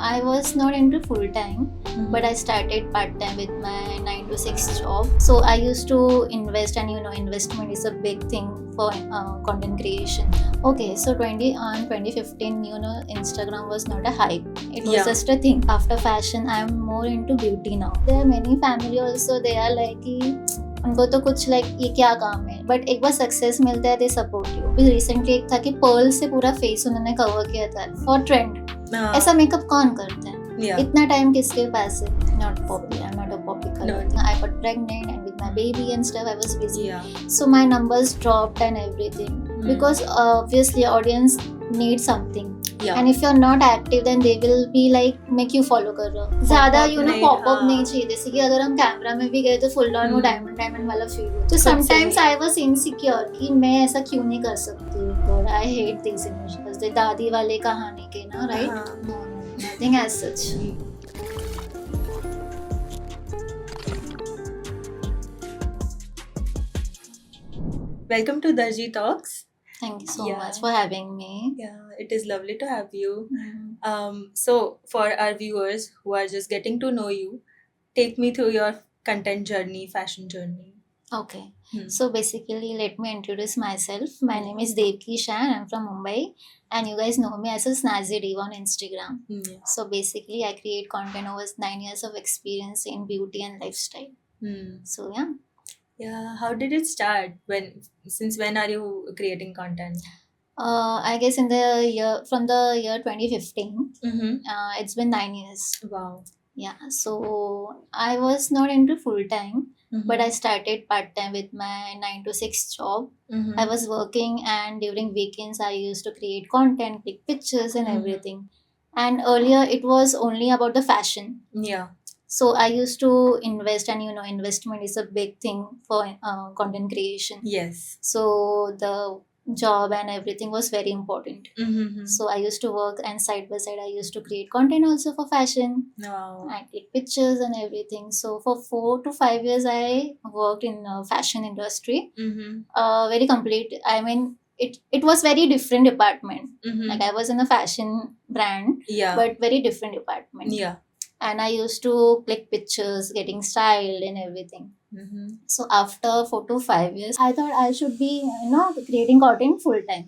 I was not into full time, Mhm. but I started part time with my 9 to 6 job. So I used to invest, and investment is a big thing for content creation. Okay, so 2015, Instagram was not a hype. It was Yeah. just a thing. After fashion, I'm more into beauty now. There are many family also. They are like कि उनको तो कुछ like ये क्या काम है, but एक बार success मिलता है दे सपोर्ट यू. अभी रिसेंटली एक था कि पर्ल से पूरा फेस उन्होंने कवर किया था फॉर ट्रेंड. ऐसा मेकअप कौन करता है? Yeah. इतना टाइम किसके पास है? Not poppy. I'm not a poppy color. No. I got pregnant and with my baby and stuff, I was busy. Yeah. So my numbers dropped and everything because obviously audience need something. Yeah. And if you're not active, then they will be like make you follow कर रहा हो. ज़्यादा नहीं, pop up हाँ. नहीं चाहिए. जैसे कि अगर हम कैमरा में भी गए तो full on वो diamond वाला feel हो. तो खुद से sometimes नहीं. I was insecure कि मैं ऐसा क्यों नहीं कर सकती. God, I hate these images. The दादी वाले कहानी के ना, right? हाँ. No, nothing as such. Welcome to Darji Talks. Thank you so Yeah. much for having me. Yeah, it is lovely to have you. Mhm. So for our viewers who are just getting to know you, take me through your content journey, fashion journey. Okay. Hmm. So basically, let me introduce myself. My name is Devki Shah and I'm from Mumbai. And you guys know me as a Snazzy Diva on Instagram. Yeah. So basically, I create content over 9 years of experience in beauty and lifestyle. So yeah. Yeah. How did it start? Since when are you creating content? I guess from the year 2015. Mm-hmm. It's been 9 years. Wow. Yeah. So I was not into full time. But I started part time with my 9 to 6 job. Mm-hmm. I was working, and during weekends, I used to create content, click pictures, and everything. And earlier, it was only about the fashion. Yeah. So I used to invest, and investment is a big thing for content creation. Yes. So the job and everything was very important. Mm-hmm. So I used to work, and side by side I used to create content also for fashion. Wow. I click pictures and everything. So for 4 to 5 years I worked in fashion industry. Mm-hmm. Very complete. I mean, it was very different department. Mm-hmm. Like I was in a fashion brand, Yeah. but very different department. Yeah. And I used to click pictures, getting styled and everything. Mm-hmm. So after 4 to 5 years, I thought I should be, creating content full time.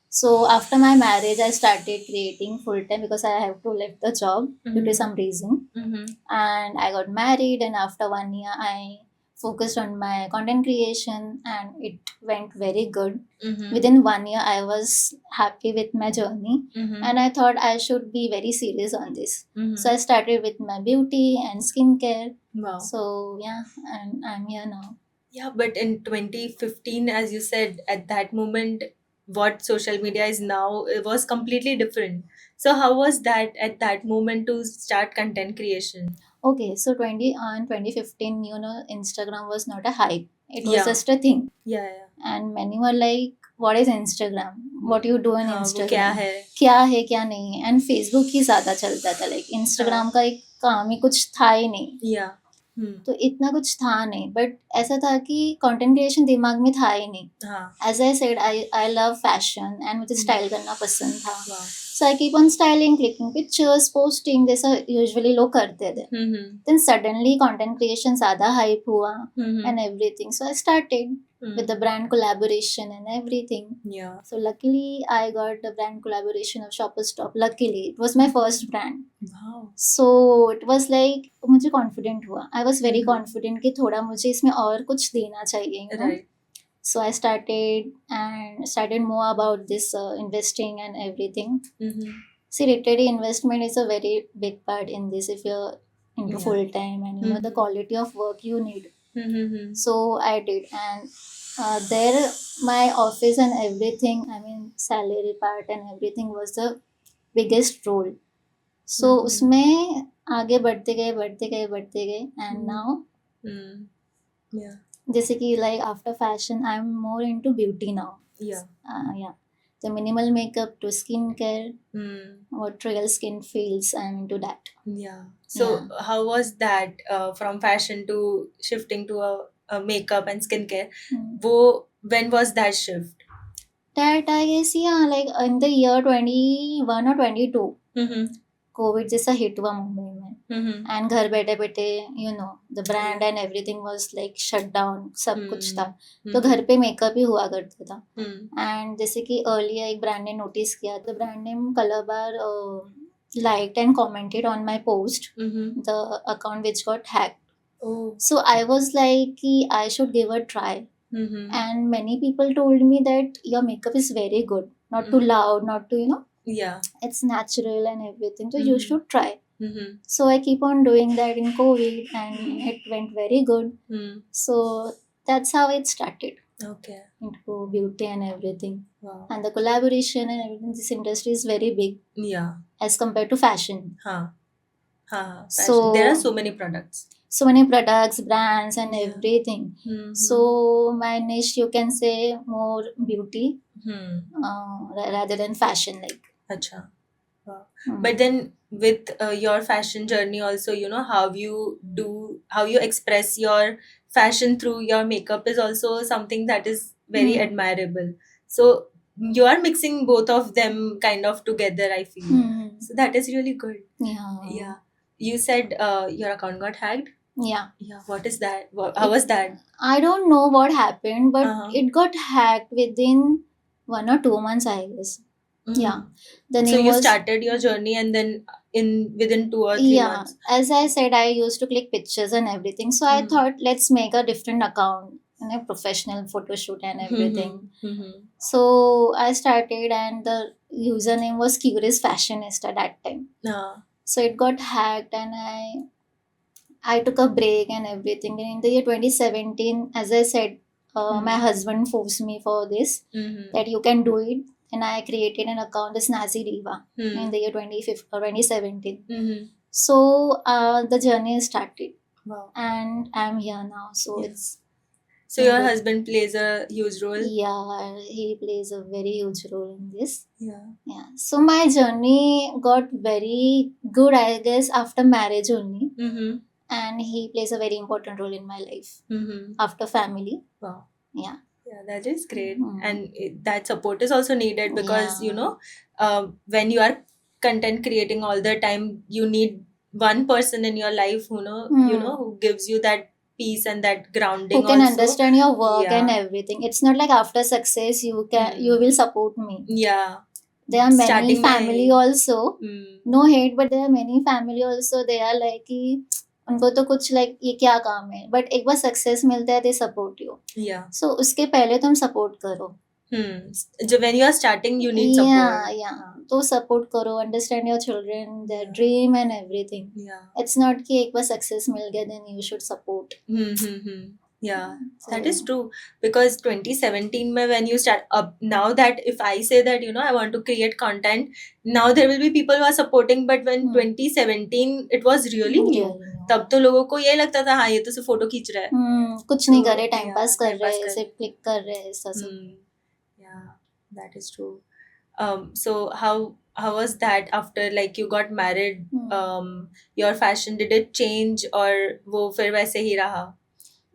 So after my marriage, I started creating full time because I have to leave the job due to some reason. Mm-hmm. And I got married, and after 1 year, I focused on my content creation, and it went very good. Mm-hmm. Within 1 year, I was happy with my journey, Mm-hmm. and I thought I should be very serious on this. Mm-hmm. So I started with my beauty and skincare. Wow. So yeah, and I'm here now. Yeah, but in 2015, as you said, at that moment, what social media is now, it was completely different. So how was that at that moment to start content creation? Okay, so 2015, Instagram was not a hype. It was Yeah. just a thing. Yeah, yeah. And many were like, what is Instagram? What you do on हाँ, वो Instagram? क्या है? क्या है क्या नहीं है. And Facebook ही ज़्यादा चलता था. Like Instagram का एक काम ही कुछ था ही नहीं. Yeah. तो इतना कुछ था नहीं. बट ऐसा था कि कंटेंट क्रिएशन दिमाग में था ही नहीं. हाँ. As I said, I love fashion and मुझे स्टाइल करना पसंद था. Wow. So I keep on styling, clicking pictures, posting. जैसा usually लोग करते थे. Mm-hmm. Then suddenly content creation ज़्यादा hype हुआ Mm-hmm. and everything. So I started with the brand collaboration and everything. Yeah. So luckily I got the brand collaboration of Shoppers Stop. Luckily it was my first brand. Wow. So it was like मुझे confident हुआ. I was very confident कि थोड़ा मुझे इसमें और कुछ देना चाहिए. You know? Right. So I started more about this investing and everything. Mm-hmm. See, literally investment is a very big part in this if you're into Yeah. full time and the quality of work you need. Mm-hmm. So I did, and there my office and everything, I mean salary part and everything was the biggest role. So उसमें आगे बढ़ते गए and now Yeah. जैसे कि like after fashion I'm more into beauty now. Yeah. Yeah, the minimal makeup to skincare, what real skin feels, I'm into that. Yeah. So how was that from fashion to shifting to a makeup and skincare? When was that shift? That I guess, yeah, like in the year 21 or 22. Mm-hmm. Covid जैसा hit हुआ मुंबई में, Mm-hmm. And घर बैठे बैठे the brand and everything was like shut down, सब कुछ था, तो घर पे मेकअप ही हुआ करता था. एंड जैसे कि अर्लियर एक ब्रांड ने नोटिस किया, the brand name colour bar liked and commented on my post, Mm-hmm. the account which got hacked. Oh. So I was like कि I should give a try, Mm-hmm. and many people told me that your makeup is very good, not too Mhm. loud, not too Yeah. it's natural and everything, so you Mhm. should try. Mm-hmm. So I keep on doing that in COVID, and it went very good. Mm. So that's how it started Okay. into beauty and everything. Wow. And the collaboration and everything, this industry is very big Yeah. as compared to fashion. Huh. Huh. So- There are so many products. So many products, brands, and Yeah. everything. Mm-hmm. So my niche, you can say, more beauty rather than fashion. Like, Acha. Wow. mm. But then with your fashion journey also, how you express your fashion through your makeup is also something that is very Hmm. admirable. So you are mixing both of them kind of together, I feel. Hmm. So that is really good. Yeah. Yeah. You said your account got hacked. Yeah. Yeah. What is that? How was that? I don't know what happened, but Uh-huh. it got hacked within 1 or 2 months, I guess. Mhm. Yeah. The So name you was. started your journey and then within 2 or 3 Yeah, months. as I said, I used to click pictures and everything. So I Mhm. thought, let's make a different account, professional photo shoot and everything. Mhm. So I started, and the username was Curious Fashionista that time. Ah. So it got hacked, and I took a break and everything. And in the year 2017, as I said, my husband forced me for this, Mhm. that you can do it. And I created an account as Nazi Diva in the year 2017. Mhm. So the journey started, Wow. and I'm here now. So Yeah. it's, So your Mhm. husband plays a huge role. yeah, he plays a very huge role in this. Yeah. Yeah. So my journey got very good, I guess, after marriage only. Mhm. And he plays a very important role in my life Mhm. after family. Wow. Yeah. Yeah, that is great. Mhm. And that support is also needed because, Yeah. when you are content creating all the time, you need one person in your life who gives you that peace and that grounding Who can also. understand your work and Yeah. everything. It's not like after success you will support me. Yeah. There are many Starting family my- also, Mm. no hate, but there are many family also, they are like कि उनको तो कुछ like ये क्या काम है, but एक बार success मिलता है, they support you. Yeah. So उसके पहले तुम सपोर्ट करो. When you are starting, you need support. Yeah. तो सपोर्ट करो, understand your children, there Yeah. Dream and everything. Yeah. It's not कि एक बार सक्सेस मिल गया then you should support. Yeah, So, that is true. Because 2017 mein when you start up, now that if I say that I want to create content, now there will be people who are supporting, but when 2017 it was really new. really no. तब तो लोगों को ये लगता था हाँ ये तो सिर्फ फोटो खींच रहा है. कुछ नहीं तो, कर रहे, टाइम yeah, पास कर time pass रहे, कर सिर्फ क्लिक कर रहे, ऐसा सब. Yeah, that is true. So how was that after like you got married? Your fashion, did it change or वो फिर वैसे ही रहा?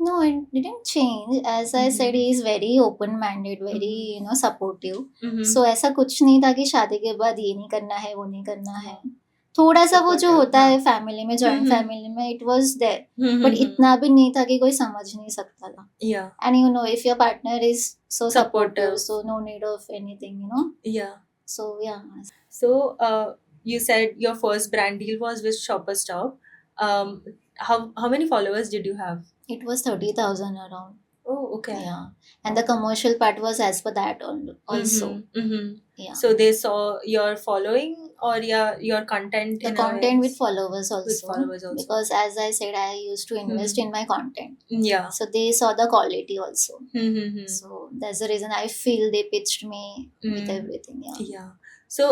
No, it didn't change. As I said, he is very open-minded, very supportive. So ऐसा कुछ नहीं था कि शादी के बाद ये नहीं करना है, वो नहीं करना है. थोड़ा सा वो जो Supportive, होता हाँ. है फैमिली में, जॉइंट हम्म. फैमिली में, इट वाज देयर, बट इतना भी नहीं था कि कोई समझ नहीं सकता था. Yeah. And if your partner is so supportive, Supportive. so no need of anything. Yeah. So yeah. So you said your first brand deal was with Shopper Stop. How many followers did you have? It was 30,000 around. Oh, okay. Yeah. And the commercial part was as per that also. Yeah. So they saw your following or your content. The in a content way? with followers also. With followers also. Because as I said, I used to invest in my content. Yeah. So they saw the quality also. Mm-hmm. So that's the reason I feel they pitched me with everything. Yeah. Yeah. So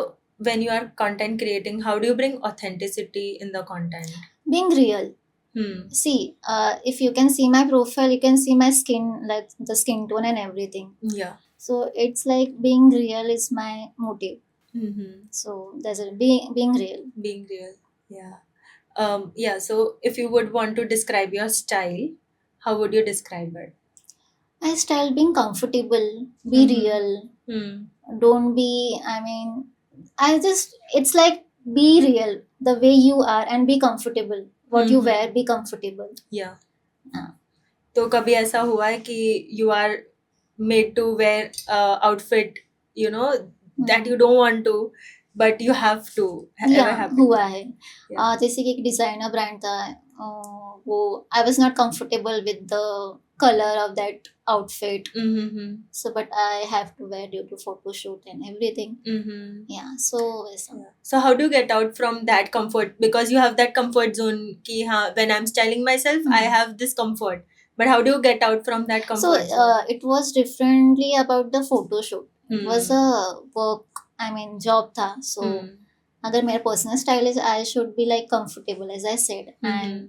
when you are content creating, how do you bring authenticity in the content? Being real. See, if you can see my profile, you can see my skin, like the skin tone and everything. Yeah. So it's like being real is my motive. So that's it. Being real. Being real. Yeah. Yeah. So if you would want to describe your style, how would you describe it? My style being comfortable, be real. Don't be, it's like be real. the way you are and be comfortable. What you wear, be comfortable. Yeah. हाँ. तो कभी ऐसा हुआ है कि you are made to wear outfit, you know, that you don't want to, but you have to. या Ever happened? हुआ है. Yeah. जैसे कि एक डिजाइनर ब्रांड था, वो I was not comfortable with the colour of that outfit, so but I have to wear due to photo shoot and everything. Yeah, so ऐसा. Yeah. So how do you get out from that comfort? Because you have that comfort zone कि हाँ, when I'm styling myself, I have this comfort. But how do you get out from that So comfort zone? it was differently about the photo shoot. It was a work, I mean job था. So अगर मेरा personal style is I should be like comfortable as I said and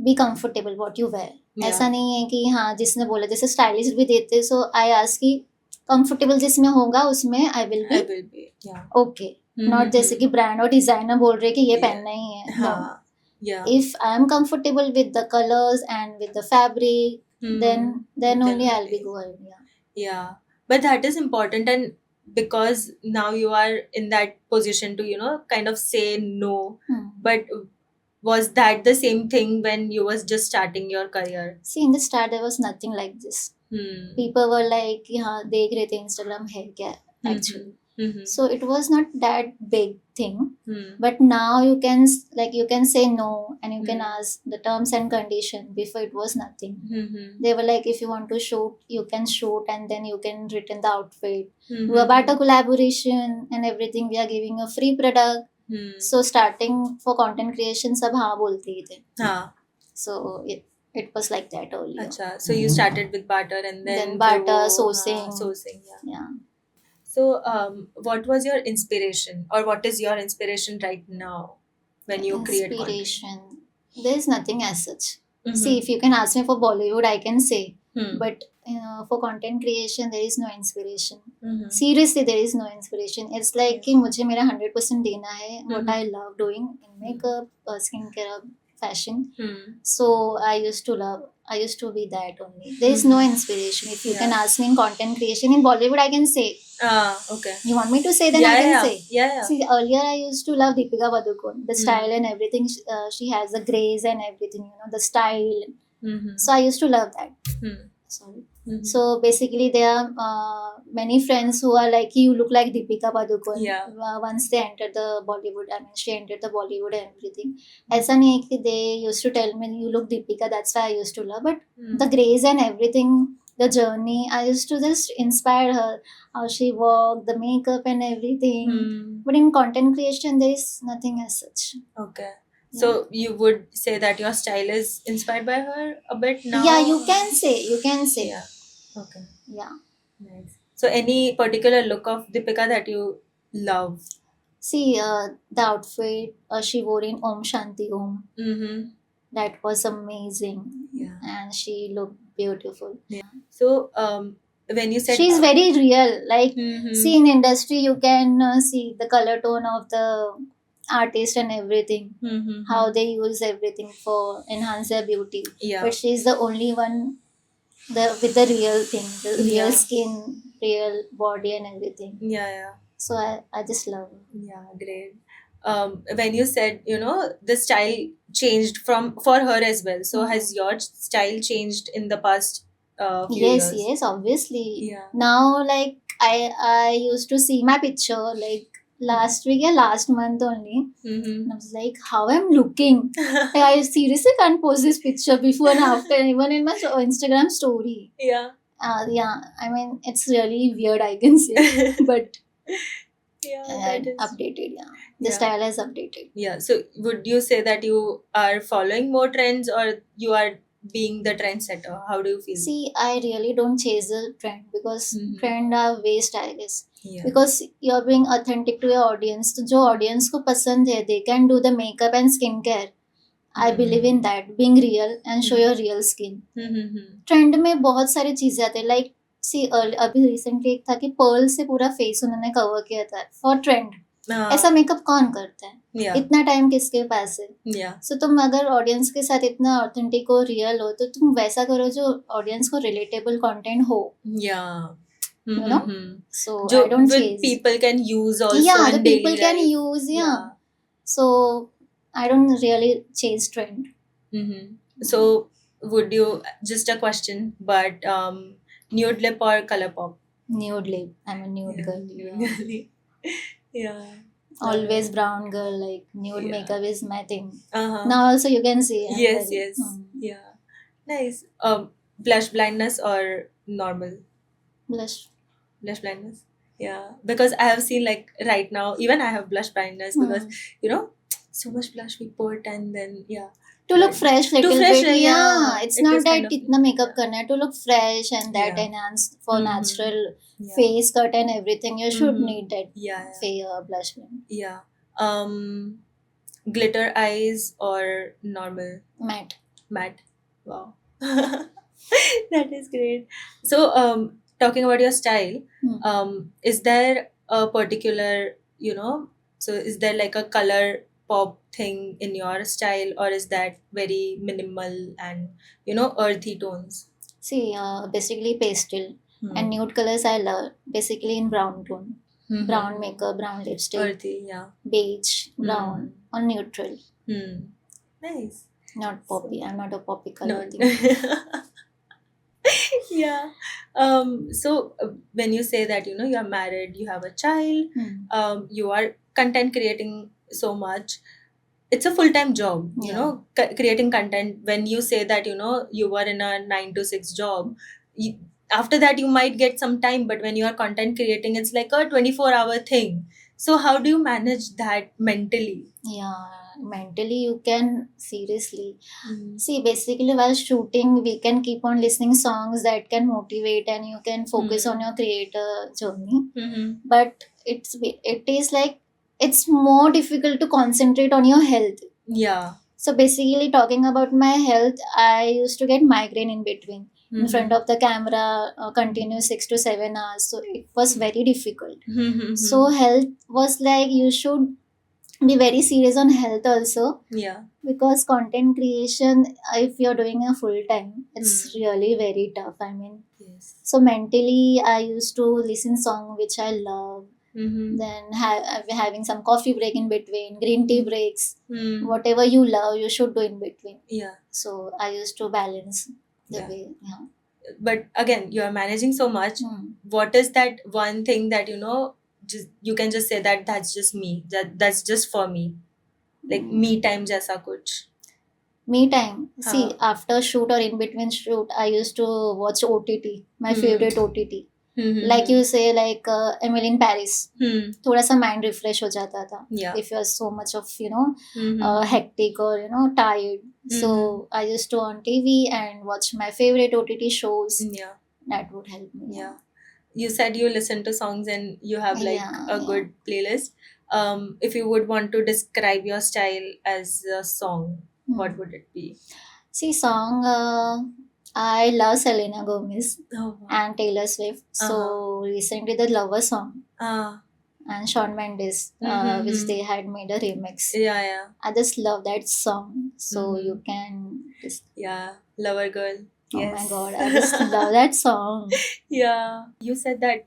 be comfortable what you wear. ऐसा नहीं है कि हाँ जिसने बोला, जैसे स्टाइलिश भी देते, सो आई आस्क कि कंफर्टेबल जिसमें होगा उसमें I will I be will be. Yeah. Okay. Not जैसे कि ब्रांड और डिजाइनर बोल रहे कि ये पहनना ही है. हाँ. Yeah. If I am comfortable with the colours and with the fabric, then only I'll be going. Yeah, but that is important, and because now you are in that position to, you know, kind of say no. But was that the same thing when you was just starting your career? See, in the start there was nothing like this. People were like कि हाँ देख रहे थे Instagram है क्या actually. So it was not that big thing. But now you can you can say no and you can ask the terms and condition. Before it was nothing. They were like, if you want to shoot, you can shoot and then you can return the outfit. We about a collaboration and everything. We are giving a free product. So starting for content creation सब हाँ बोलते ही थे. So it was like that earlier. Acha, so you started with barter and then barter, wo, sourcing. Yeah. So what was your inspiration, or what is your inspiration right now when you create content? Inspiration, there is nothing as such. See, if you can ask me for Bollywood, I can say. But for content creation, there is no inspiration. Seriously, there is no inspiration. It's like कि मुझे मेरा 100% देना है. What I love doing in makeup, skincare, fashion. So I used to be that only. There is no inspiration. If you can ask me in content creation in Bollywood, I can say. Okay. You want me to say, then I can say. Yeah. See, earlier I used to love Deepika Padukone, the style and everything. She has the grace and everything, you know, the style. So I used to love that. Sorry. So basically, there are many friends who are like, you look like Deepika Padukone. Once they entered the Bollywood, I mean, she entered the Bollywood and everything. ऐसा नहीं है कि they used to tell me, you look Deepika, that's why I used to love. But the grace and everything, the journey, I used to just inspire her, how she walked, the makeup and everything. But in content creation, there is nothing as such. Okay. So you would say that your style is inspired by her a bit now? Yeah, you can say. Yeah. Okay. Yeah. Nice. So any particular look of Deepika that you love? See, the outfit she wore in Om Shanti Om. That was amazing. Yeah. And she looked beautiful. Yeah. So when you said she's very real. Like, see, in industry you can see the color tone of the artist and everything, how they use everything for enhance their beauty. But she's the only one with the real thing, the real skin, real body and everything. So I just love her. Yeah, great. When you said, you know, the style changed for her as well, so has your style changed in the past few years? Yes, obviously. Now, like, I used to see my picture like last week or last month only. And I was like, how I'm looking. Like, I seriously can't post this picture before and after, even in my Instagram story. Yeah, I mean, it's really weird, I can say. But updated. The style has updated. Yeah. So would you say that you are following more trends, or you are being the trendsetter? How do you feel? See, I really don't chase the trend, because trend are waste, I guess. Because you're being authentic to your audience. तो जो audience को पसंद है, they can do the makeup and skincare. I believe in that, being real and show your real skin. Trend में बहुत सारी चीजें आती है. Like, see, अभी recently एक था कि pearl से पूरा face उन्होंने cover किया था for trend. ऐसा मेकअप कौन करता है? इतना टाइम किसके पास है? सो तुम अगर ऑडियंस के साथ इतना ऑथेंटिक हो, रियल हो, तो तुम वैसा करो जो ऑडियंस को रिलेटेबल कंटेंट हो. You know? So I don't chase. People can use also. The people can use. So I don't really chase trend. Mm-hmm. So would you, just a question, but nude lip or color pop? Nude lip. I'm a nude Yeah, girl. nude Yeah. girly. Yeah. Always brown girl. Like nude Yeah. makeup is my thing. Uh-huh. Now also you can see. I'm Yes, very. yes. Yeah. Nice. Blush blindness or normal Blush. blush blindness? Yeah. Because I have seen, like, right now, even I have blush blindness because, Hmm. you know, so much blush we put, and then yeah. To look But fresh too little fresh, bit. yeah. Yeah. It's It not is kind that of, itna makeup yeah. karna hai. To look fresh and that Yeah. enhance for Mm-hmm. natural Yeah. face cut and everything. You should Mm-hmm. need that Yeah. blush line. Yeah. Glitter eyes or normal Matte. matte? Wow. That is great. So, talking about your style, is there a particular, so is there like a color pop thing in your style, or is that very minimal and, earthy tones? See, basically pastel and Hmm. nude colors I love. Basically in brown tone. Brown Mm-hmm. makeup, brown lipstick, Earthy, yeah. beige, brown, Hmm. or neutral. Nice. Not poppy. I'm not a poppy color No. thing. Yeah. So when you say that, you're married, you have a child, you are content creating so much, it's a full-time job, Yeah. creating content. When you say that, you were in a 9 to 6 job, you, after that you might get some time, but when you are content creating, it's like a 24-hour thing. So how do you manage that mentally? Yeah, mentally you can seriously. Mm-hmm. See, basically while shooting, we can keep on listening songs that can motivate and you can focus on your creator journey. Mm-hmm. But it is like it's more difficult to concentrate on your health. Yeah. So basically, talking about my health, I used to get migraine in between. In front of the camera, continuous 6 to 7 hours. So it was very difficult. Mm-hmm. So health was like you should be very serious on health also, Yeah. because content creation, if you're doing a full time, it's really very tough. I mean, Yes. so mentally, I used to listen song which I love. Mm-hmm. Then having some coffee break in between, green tea breaks, Mm. whatever you love, you should do in between. Yeah. So I used to balance the Yeah. way. Yeah. But again, you are managing so much. What is that one thing that just you can just say that that's just me, that's just for me, like me time jaisa kuch? Me time. See, Huh. after shoot or in between shoot, I used to watch OTT, my Hmm. favorite OTT. Mm-hmm. Like you say, like Emily in Paris. Hmm. थोड़ा सा mind refresh हो जाता था. Yeah. If you're so much of Mm-hmm. hectic or tired. So I used to on TV and watch my favorite OTT shows. Yeah. That would help me. Yeah. You said you listen to songs and you have like Yeah, a yeah. good playlist. If you would want to describe your style as a song, what would it be? See, song. I love Selena Gomez Oh, wow. and Taylor Swift. So recently, the Lover song and Shawn Mendes, which they had made a remix. Yeah, yeah. I just love that song. So you can just. Yeah, Lover Girl. Oh Yes. my god, I just love that song. Yeah. You said that,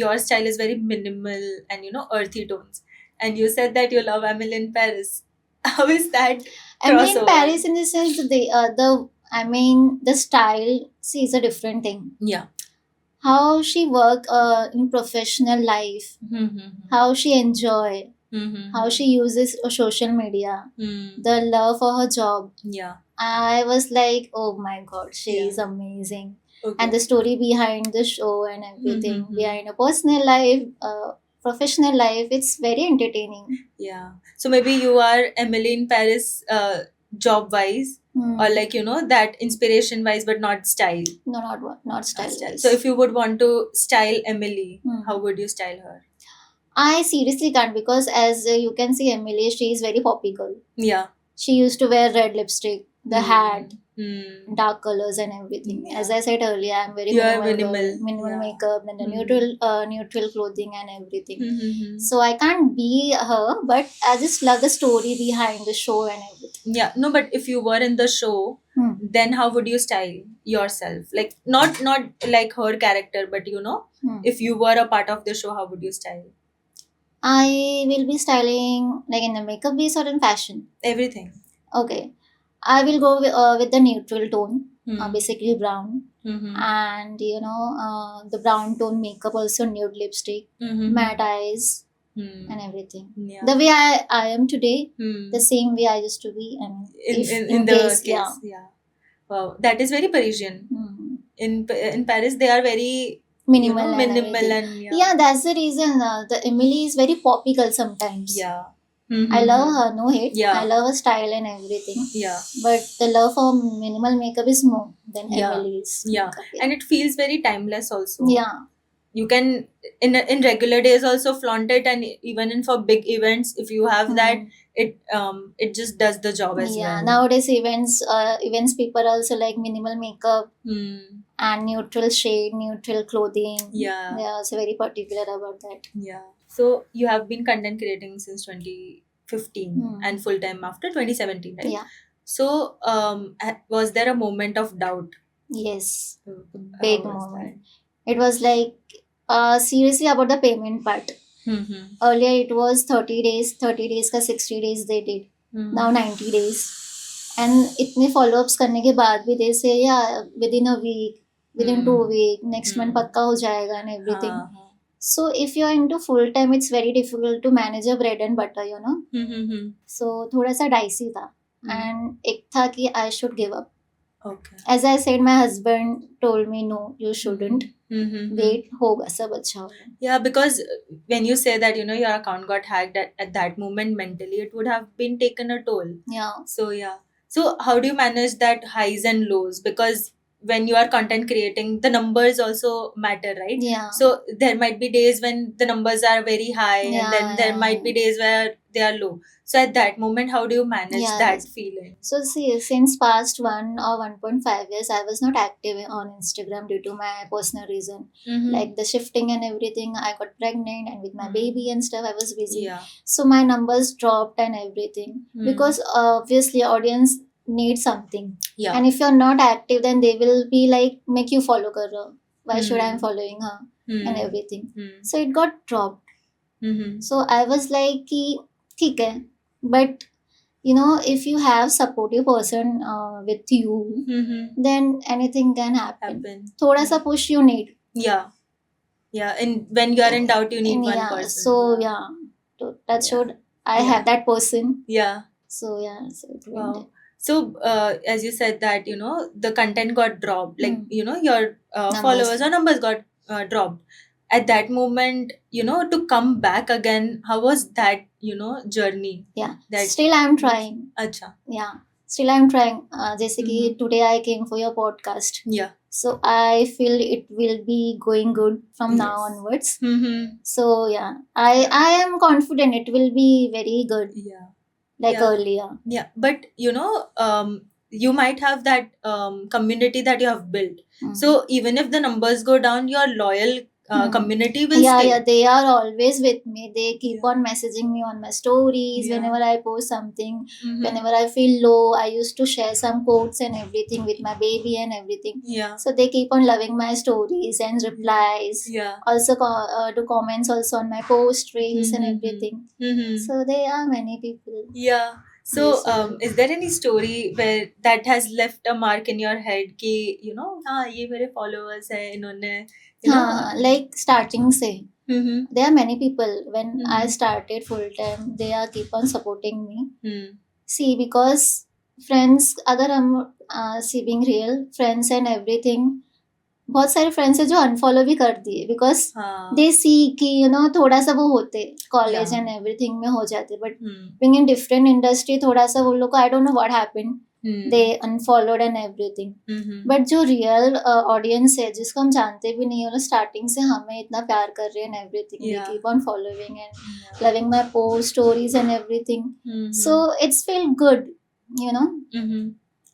your style is very minimal and, earthy tones. And you said that you love Emily in Paris. How is that Emily in crossover? Paris, in the sense that the style, see, is a different thing. Yeah. How she work in professional life, how she enjoy, how she uses social media, the love for her job. Yeah. I was like, oh my god, she Yeah. is amazing. Okay. And the story behind the show and everything, behind her personal life, professional life, it's very entertaining. Yeah. So maybe you are Emily in Paris job wise, or like, that inspiration wise, but not style. No, not style. So if you would want to style Emily, how would you style her? I seriously can't, because as you can see, Emily, she is very poppy girl. Yeah. She used to wear red lipstick, the hat, Mm. dark colors and everything. Yeah. As I said earlier, I'm very You are minimal yeah. makeup and the neutral clothing and everything. Mm-hmm. So I can't be her, but I just love the story behind the show and everything. Yeah. No, but if you were in the show, then how would you style yourself? Like not like her character, but if you were a part of the show, how would you style? I will be styling like in the makeup base or in fashion. Everything. Okay, I will go with the neutral tone, Hmm. basically brown, Mm-hmm. and the brown tone makeup, also nude lipstick, Mm-hmm. matte eyes, Hmm. and everything. Yeah. The way I am today, Hmm. the same way I used to be. I mean, In if in in the case, case, yeah. Wow, that is very Parisian. hmm, In Paris, they are very minimal and minimal everything. and Yeah, that's the reason. The Emily is very poppy girl sometimes. yeah. I love Mm-hmm. her, no hate. Yeah. I love her style and everything. Yeah. But the love for minimal makeup is more than Yeah. Emily's Yeah. makeup. And it feels very timeless also. Yeah. You can in regular days also flaunt it, and even in for big events, if you have that, Hmm. it just does the job as Yeah. well. Nowadays events people also like minimal makeup Hmm. and neutral shade, neutral clothing. Yeah. They are also very particular about that. Yeah. So you have been content creating since 2015 Hmm. and full time after 2017, right? Yeah. So was there a moment of doubt? Yes. How Big was moment. It was like seriously about the payment part. that? Mm-hmm. Earlier it was 30 days का 60 days they did. Now 90 days. And इतने follow-ups करने के बाद भी they say yeah within a week, within 2 weeks, next month पक्का हो जाएगा and everything. So if you're into full time, it's very difficult to manage your bread and butter, you know. Mm-hmm. So थोड़ा सा dicey था. And एक था कि I should give up. Okay. As I said, my husband told me no, you shouldn't. Mm-hmm. Wait, होगा सब अच्छा होगा. Yeah, because when you say that your account got hacked at that moment mentally, it would have been taken a toll. Yeah. So yeah. So how do you manage that highs and lows? Because when you are content creating, the numbers also matter, right? Yeah. So there might be days when the numbers are very high, and Yeah, then there yeah, might be days where they are low. So at that moment, how do you manage Yeah, that that's- feeling? So see, since past 1 or 1.5 years, I was not active on Instagram due to my personal reason. Mm-hmm. Like the shifting and everything, I got pregnant and with my baby and stuff, I was busy. Yeah. So my numbers dropped and everything because obviously audience need something. Yeah. And if you're not active, then they will be like make you follow kar raha. Why should I am following her and everything? So it got dropped. Mm-hmm. So I was like कि ठीक है, but if you have supportive person with you, then anything can happen. थोड़ा सा push you need. Yeah. Yeah. And when you are in doubt, you need one Yeah. person. So yeah, to touch Yeah. wood, I Yeah. have that person. Yeah. So yeah, so it went. Wow. So as you said that the content got dropped, like your followers or numbers got dropped. At that moment, to come back again, how was that journey? Yeah. That Still I'm trying. Acha. Yeah. Still I'm trying. जैसे कि today I came for your podcast. Yeah. So I feel it will be going good from now Yes. onwards. Mm-hmm. So yeah, I am confident it will be very good Yeah. like Yeah. earlier. Yeah, but you might have that community that you have built. So even if the numbers go down, your loyal community will stay. Yeah, they are always with me. They keep Yeah. on messaging me on my stories Yeah. whenever I post something. Mhm. Whenever I feel low, I used to share some quotes and everything with my baby and everything. Yeah. So they keep on loving my stories and replies. Yeah. Also do comments also on my post reels and Mhm. everything. Mhm. So there are many people. Yeah. So, Yes, is there any story where that has left a mark in your head कि ये मेरे followers हैं इन्होंने हाँ, like starting से. Mhm. There are many people when I Mhm. started full time, they are keep on supporting me. Hmm. See, because friends, अगर हम being real, friends and everything, बहुत सारे फ्रेंड्स है जो अनफॉलो भी कर दिए बिकॉज हाँ. दे सी कि थोड़ा सा वो होते कॉलेज Yeah. एंड एवरीथिंग में हो जाते but Hmm. Being in different industry थोड़ा सा वो लोग को I don't know what happened Hmm. They unfollowed and everything Mhm. But जो रियल ऑडियंस है जिसको हम जानते भी नहीं है स्टार्टिंग से हमें इतना प्यार कर रहे हैं and everything they Yeah. Keep on following and Yeah. Loving my post stories and everything Mhm. So it's feel good Mhm.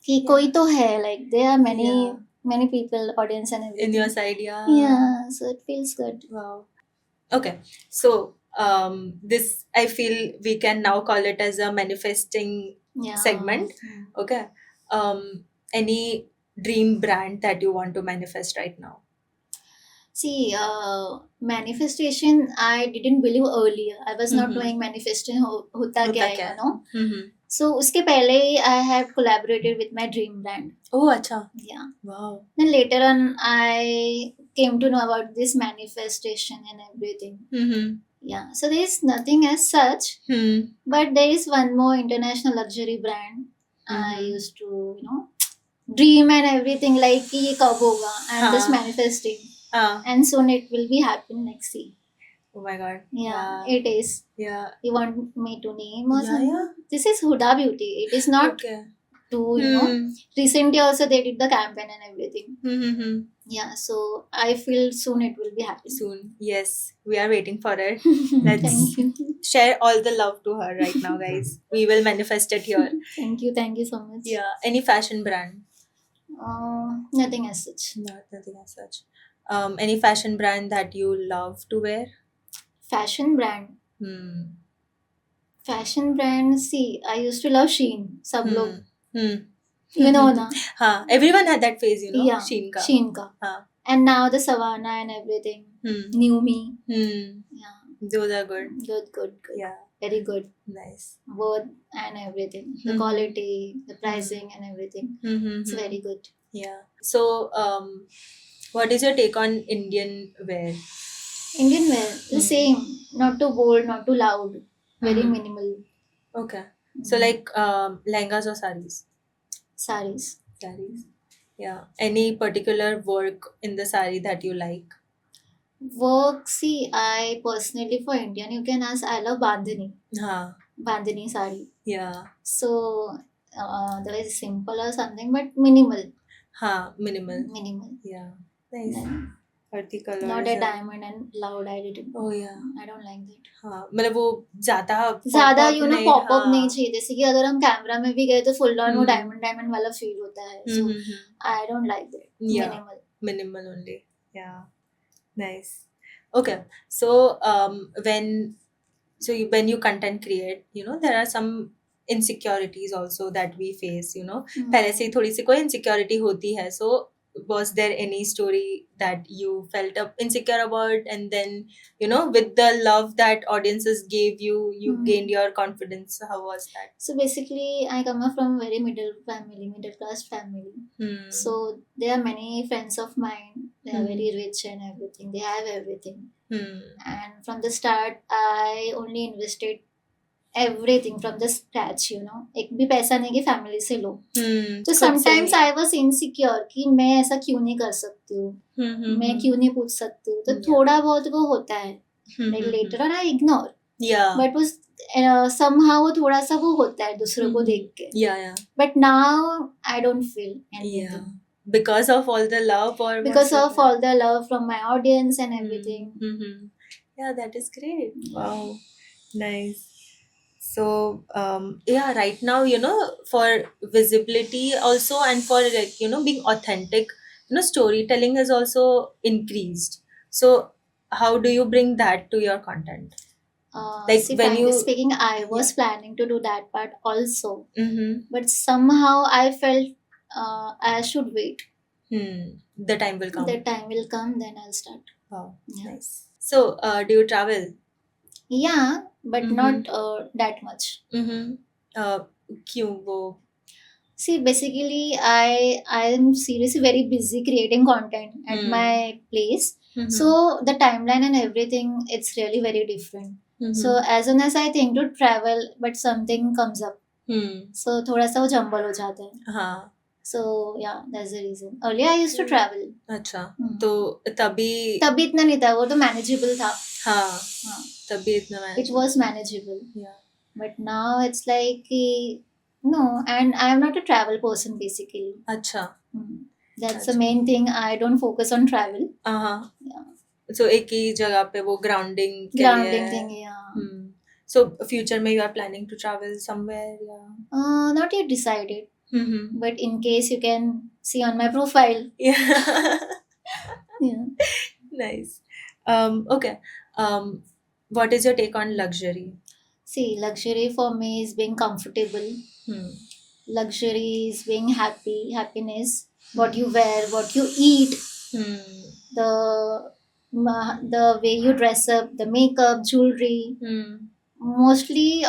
कि Yeah. कोई तो है like there are Yeah. many people audience and everything In your side, yeah. yeah so it feels good. Wow. Okay. So this I feel we can now call it as a manifesting Yeah. segment. Okay. Any dream brand that you want to manifest right now? See, manifestation, I didn't believe earlier. I was not Mhm. knowing manifestation hota होता kya hai, क्या you है? know. हम्म. So, उसके पहले ही I have collaborated with my dream brand. ओह अच्छा. Yeah. Wow. Then later on, I came to know about this manifestation and everything. Mm-hmm. Yeah. So, there is nothing as such, Hmm. but there is one more international luxury brand. I Mhm. used to, you know, dream and everything like कि ये कब होगा. I'm just हाँ. manifesting. Ah. And soon it will be happen next year. Oh my god. Yeah, Yeah. it is. Yeah. You want me to name or Yeah, something? yeah. This is Huda Beauty. It is not Okay. to, you know. Hmm. Recently also they did the campaign and everything. Mm-hmm. Yeah, so I feel soon it will be happening. Soon. Yes. We are waiting for it. Let's Thank you. share all the love to her right now, guys. We will manifest it here. Thank you so much. Yeah. Any fashion brand? Nothing as such. Nothing as such. Any fashion brand that you love to wear? Fashion brand. Hmm. Fashion brand, see, I used to love Shein. सब लोग, Hmm. you know ना. हाँ. Everyone had that phase, you know. Yeah, Shein ka. Shein ka. हाँ. And now the Savannah and everything. Hmm. New Me. Hmm. Yeah, Those are good. good. Yeah. Very good. Nice. Word and everything. The Mhm. quality, the pricing and everything. Mm-hmm. It's very good. Yeah. So, what is your take on Indian wear? Indian wear, the Hmm. same. Not too bold, not too loud. Very Mhm. minimal. Okay. So, like lehengas or saris? Saris. Saris. Yeah. Any particular work in the sari that you like? Work, see, I personally for Indian, you can ask, I love Bandhani. हाँ. Bandhani sari. Yeah. So, that is simple or something, but minimal. हाँ. Minimal. Minimal. Yeah. Nice. Then, Earthy colors. not a and- diamond and loud. I didn't. Oh yeah. I don't like that. हाँ. मतलब वो ज़्यादा ज्यादा pop-up you know नहीं, pop up हाँ. नहीं चाहिए, जैसे कि अगर हम कैमरा में भी गए तो फुल ऑन वो हम्म. डायमंड वाला फील होता है. सो Mm-hmm. I don't like that. Yeah. Minimal. Minimal only. Yeah. Nice. Okay. So when you content create, you know, there are some insecurities also that we face, you know. पहले से ही थोड़ी सी कोई insecurity होती है. So was there any story that you felt insecure about, and then, you know, with the love that audiences gave you, you gained your confidence? How was that? So basically, I come from a very middle class family. Hmm. So there are many friends of mine. They are Hmm. very rich and everything. They have everything. Hmm. And from the start, I only invested everything from the scratch. You know, एक भी पैसा नहीं कि family से लो. Hmm. तो खुद से sometimes he. I was insecure कि मैं ऐसा क्यों नहीं कर सकती हूँ, मैं क्यों नहीं पूछ सकती हूँ. तो Yeah. थोड़ा बहुत वो होता है. Like later on I ignore, Yeah. But वो समहाउ वो थोड़ा सा वो होता है दूसरों को देख के. Yeah. But now I don't feel Yeah. Anything Because of all the love, or because was it of all the love from my audience and everything. Mm-hmm. Yeah, that is great. Wow, nice. So, yeah, right now, you know, for visibility also, and for, like, you know, being authentic, you know, storytelling has also increased. So, how do you bring that to your content? Like See, when frankly you- speaking, I was planning to do that part also, Mm-hmm. but somehow I felt I should wait. The time will come. The time will come, then I'll start. Wow, Yeah. nice. So, do you travel? Yeah, but Mhm. not that much. Mm-hmm. क्यों वो? See, basically, I am seriously very busy creating content at my place. Mhm. So the timeline and everything, it's really very different. Mhm. So as soon as I think to travel, but something comes up, so थोड़ा सा वो jumble हो जाता है. हाँ. So yeah, that's the reason. Earlier I used to travel. अच्छा. Hmm. तो तभी तभी इतना नहीं था, वो तो manageable था. हाँ. हाँ. तभी इतना It manage. was manageable. Yeah. But now it's like no, and I am not a travel person basically. अच्छा. That's the Achha. main thing. I don't focus on travel. हाँ. Yeah. So एक ही जगह पे वो grounding के Grounding लिए. thing, yeah. So future में you are planning to travel somewhere, yeah. Not yet decided, Mm-hmm. but in case you can see on my profile. Yeah. Yeah. Nice. Okay. What is your take on luxury? See, luxury for me is being comfortable. Luxury is being happy, happiness. What you wear, what you eat, the the way you dress up, the makeup, jewelry, mostly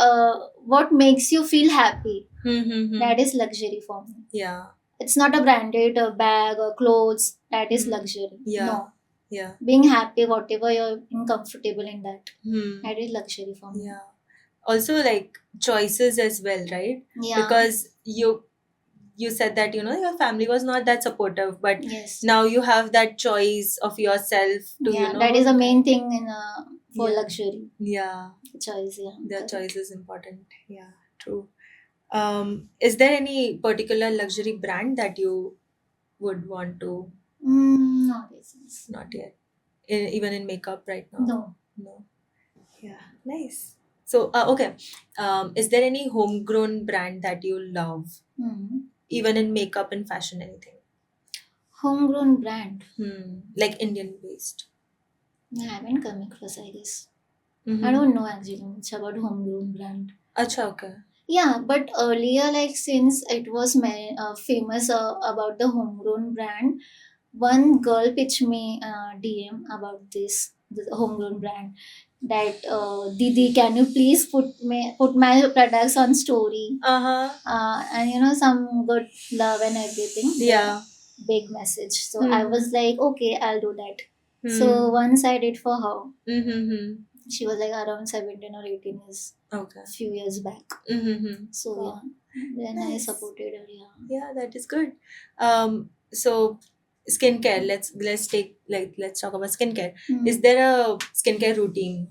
what makes you feel happy. That is luxury for me. Yeah. It's not a branded bag or clothes. That is Hmm. luxury. Yeah. No. Yeah. Being happy, whatever you're comfortable in that. That is luxury for me. Yeah. Also, like choices as well, right? Yeah. Because you said that your family was not that supportive, but Yes. now you have that choice of yourself to Yeah, that is the main thing in for Yeah. luxury. Yeah, Choice, yeah. the correct. choice is important. Yeah, true. Is there any particular luxury brand that you would want to? Not business. Not yet. Even in makeup right now? No. No. Yeah, nice. So, okay. Is there any homegrown brand that you love, even in makeup and fashion, anything? Homegrown brand. Like Indian based. I haven't come across, I guess. Mm-hmm. I don't know actually much about homegrown brand. Acha, okay. Yeah, but earlier, like since it was famous about the homegrown brand, one girl pitched me DM about this the homegrown brand. That Didi, can you please put my products on story? And some good love and everything. Yeah. Big message. So I was like, okay, I'll do that. So once I did for her. She was like around 17 or 18 years. Okay. A few years back. So Wow. yeah, then Nice. I supported her. Yeah. Yeah, that is good. So skincare. Let's talk about skincare. Is there a skincare routine?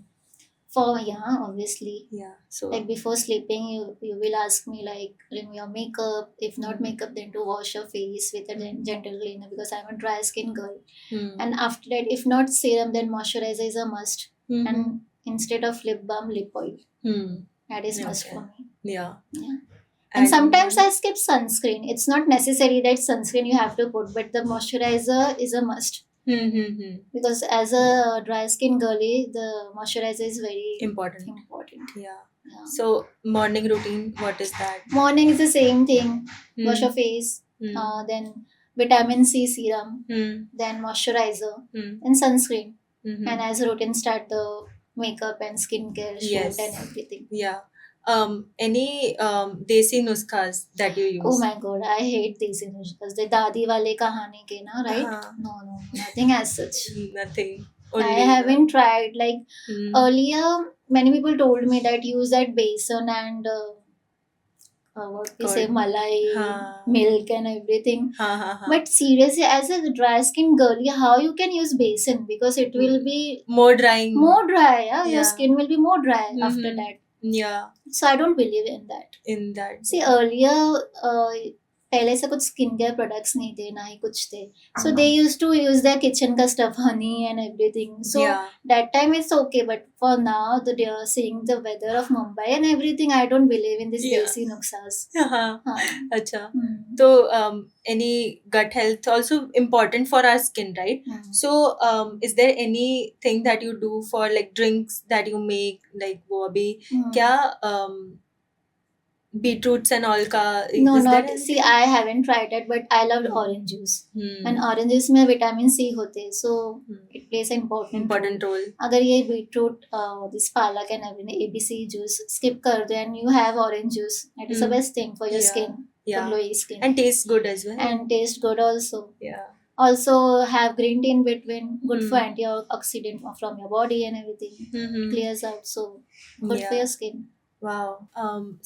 Yeah, obviously. Yeah. So Like before sleeping, you will ask me like remove your makeup. If not makeup, then to wash your face with a gentle cleaner because I'm a dry skin girl. And after that, if not serum, then moisturizer is a must. And instead of lip balm, lip oil. That is must Okay. for me. Yeah. Yeah. And sometimes I skip sunscreen. It's not necessary that sunscreen you have to put, but the moisturizer is a must. Because as a dry skin girly, the moisturizer is very Important. Yeah. So morning routine, what is that? Morning is the same thing. Wash your face, then vitamin C serum, then moisturizer, and sunscreen. And as a routine, start the makeup and skincare shoot Yes. and everything. Yeah. Any desi nuskhas that you use? Oh my god, I hate these nuskhas. The dadi wale kahani ke na, right? No, nothing as such. Nothing. I haven't tried. Like earlier, many people told me that use that besan and what we say, Curd. malai, milk and everything. But But seriously, as a dry skin girly, how you can use besan? Because it will be more drying. more dry. Yeah? Yeah. Your skin will be more dry after Mhm. that. Yeah. So I don't believe in that. In that. See, earlier पहले से कुछ skin care products नहीं थे ना ही कुछ थे so they use to use their kitchen का stuff honey and everything so Yeah. that time it's okay, but for now seeing the weather of Mumbai and everything, I don't believe in this Yeah. desi nuksas. Acha. So any gut health also important for our skin, right? So is there anything that you do for like drinks that you make, like वो अभी क्या beetroots and all ka? No, is there not see. I haven't tried it, but I love orange juice. And orange juice में vitamin C होते, so it plays an important role. अगर ये beetroot, this palak and everything, ABC juice skip कर दो and you have orange juice, that is the best thing for your Yeah. skin, Yeah. for glowy skin, And tastes good as well. and taste good also. Yeah. Also have green tea in between, good for antioxidant from your body and everything, clears out, so good for your skin. Wow.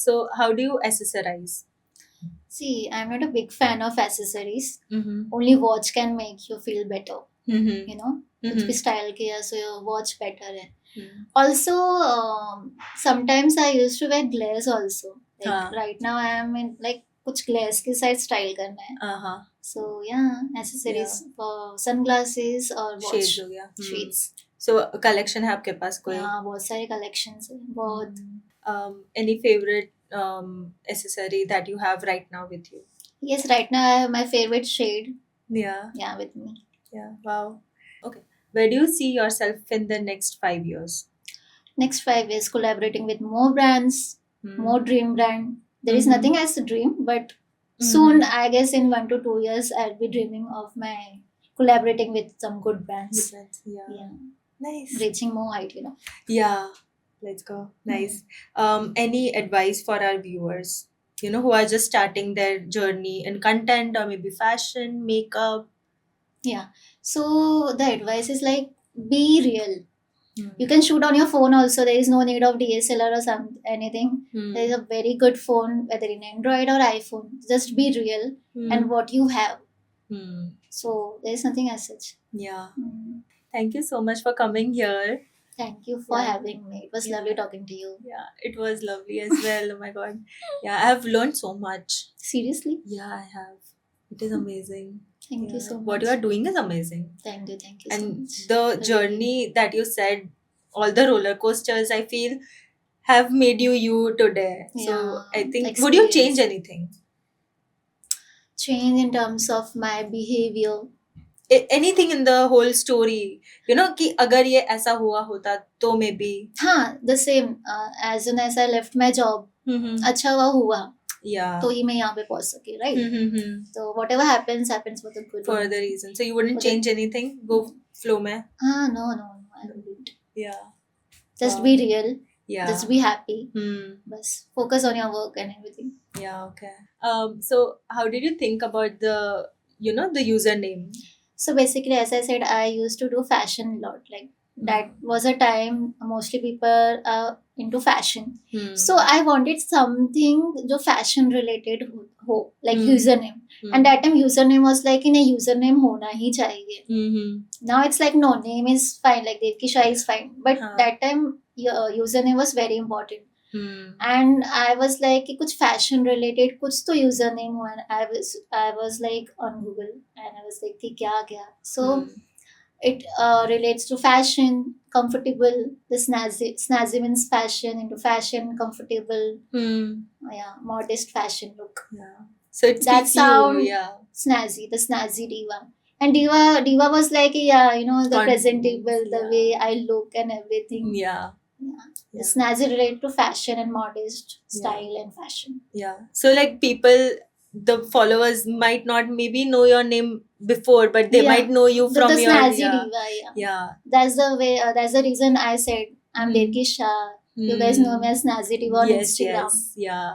So how do you accessorize? See, I'm not a big fan of accessories. Only watch can make you feel better. You know, कुछ भी style किया so your watch better है. Also, sometimes I used to wear glares also. Like right now I am in like कुछ glares के साथ style करना है. So yeah, accessories for sunglasses or watch. Shades हो गया. Shades. So collection है आपके पास कोई? हाँ, बहुत सारे collections हैं, बहुत. Any favorite accessory that you have right now with you? Yes, right now I have my favorite shade. Yeah. Yeah, with me. Yeah. Wow. Okay. Where do you see yourself in the next 5 years? Next 5 years, collaborating with more brands, more dream brand. There is nothing as a dream, but soon, I guess in 1 to 2 years, I'll be dreaming of my collaborating with some good brands. Depends. Yeah. Yeah, Nice. reaching more height, Yeah. Let's go. Nice. Any advice for our viewers, who are just starting their journey in content or maybe fashion, makeup? Yeah. So the advice is like, be real. Hmm. You can shoot on your phone also. There is no need of DSLR or anything. Hmm. There is a very good phone, whether in Android or iPhone. Just be real Hmm. and what you have. Hmm. So there is nothing as such. Yeah. Mm. Thank you so much for coming here. Thank you for Yeah. having me. It was Yeah. lovely talking to you. Yeah, it was lovely as well. Oh my god. Yeah, I have learned so much. Seriously? Yeah, I have. It is amazing. Thank you Yeah. so much. What you are doing is amazing. Thank you so And much. the Really. journey that you said, all the roller coasters, I feel have made you today. So Yeah, I think, would you experience. change anything? Change in terms of my behavior. Anything in the whole story, कि अगर ये ऐसा हुआ होता तो maybe. हाँ, the same. As soon as I left my job, अच्छा हुआ. Yeah. तो ही मैं यहाँ पे पहुंच सकी, right? So whatever happens for the good. For the reason. So you wouldn't For the- change anything? Go flow mein? No, I wouldn't. Yeah. Just Wow. be real. Yeah. Just be happy. Bas Focus on your work and everything. Yeah, okay. So how did you think about the username? So basically, as I said, I used to do fashion a lot. Like that was a time mostly people are into fashion. So I wanted something जो fashion related हो like username. And that time username was like in a username होना ही चाहिए. Now it's like no, name is fine, like Devki Shah is fine. But that time username was very important. And I was like कि कुछ fashion related कुछ तो username हुआ. I was like on Google and I was like कि क्या. So it relates to fashion, comfortable. The snazzy means fashion, into fashion, comfortable. Yeah, modest fashion look. Yeah. So it That speaks sound you, yeah. Snazzy, the snazzy diva. And diva was like yeah, the Confidence, presentable, the yeah. way I look and everything. Yeah. The snazzy related to fashion and modest style and fashion. Yeah. So like people, the followers might not maybe know your name before, but they might know you from the your snazzy yeah. diva. Yeah. That's the way. That's the reason I said I'm Devki Shah. You guys know me as snazzy diva on Yes, Instagram. yes, yeah.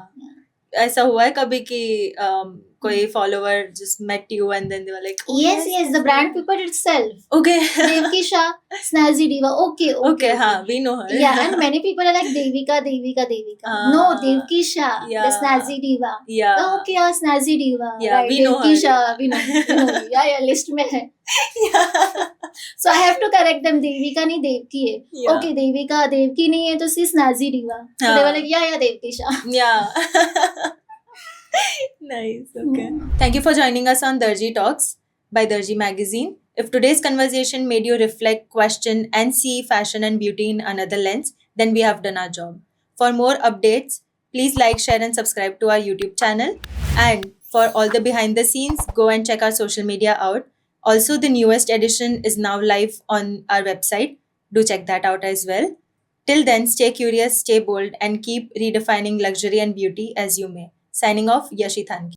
ऐसा हुआ है कभी कि कोई follower just met you and then they were like, oh, yes, the brand people itself. Okay. Devki Shah, snazzy diva. Okay. हाँ, we know her. Yeah, and many people are like Devika. No, Devki Shah, the snazzy diva. Yeah. Okay, snazzy diva. Yeah, right, we know Devki her. Shah, we know. Yeah, list में है. Yeah. So I have to correct them. Devika नहीं Devki है. Yeah. Okay, Devika, Devki नहीं है तो सी snazzy diva. So they were like, yeah, Devki Shah. Yeah. Nice. Okay. Thank you for joining us on Darji Talks by Darji Magazine. If today's conversation made you reflect, question, and see fashion and beauty in another lens, then we have done our job. For more updates, please like, share, and subscribe to our YouTube channel. And for all the behind the scenes, go and check our social media out. Also, the newest edition is now live on our website. Do check that out as well. Till then, stay curious, stay bold, and keep redefining luxury and beauty as you may. Signing off, Yashi Thanki.